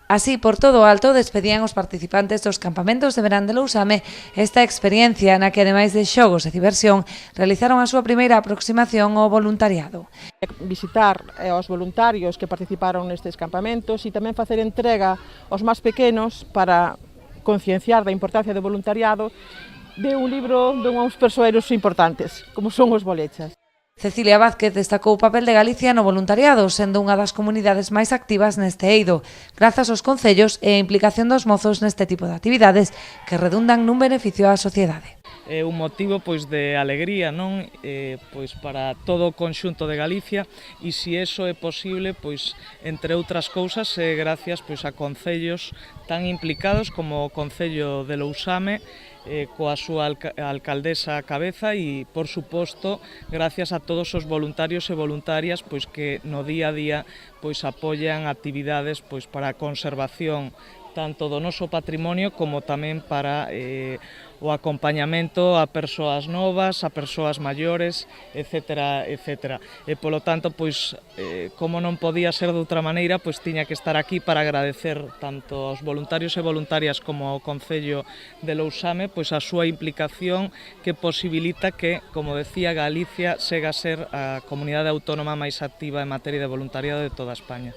Así, por todo o alto, despedían os participantes dos campamentos de verán de Lousame esta experiencia na que, ademais de xogos e diversión, realizaron a súa primeira aproximación ao voluntariado. Visitar aos voluntarios que participaron nestes campamentos e tamén facer entrega aos máis pequenos para concienciar da importancia do voluntariado de un libro de uns persoeiros importantes, como son os bolechas. Cecilia Vázquez destacou o papel de Galicia no voluntariado, sendo unha das comunidades máis activas neste eido, grazas aos concellos e a implicación dos mozos neste tipo de actividades que redundan nun beneficio á sociedade. É un motivo pois de alegría, non? Pois para todo o conxunto de Galicia e se iso é posible, pois entre outras cousas é gracias pois a concellos tan implicados como o Concello de Lousame, coa súa alcaldesa á cabeza e, por suposto, gracias a todos os voluntarios e voluntarias pois que no día a día pois apoian actividades pois para a conservación tanto do noso patrimonio como tamén para o acompañamento a persoas novas, a persoas maiores, etc. etc. E polo tanto, pois, como non podía ser de outra maneira, pois tiña que estar aquí para agradecer tanto aos voluntarios e voluntarias como ao Concello de Lousame pois a súa implicación que posibilita que, como decía, Galicia sega a ser a comunidade autónoma máis activa en materia de voluntariado de toda España.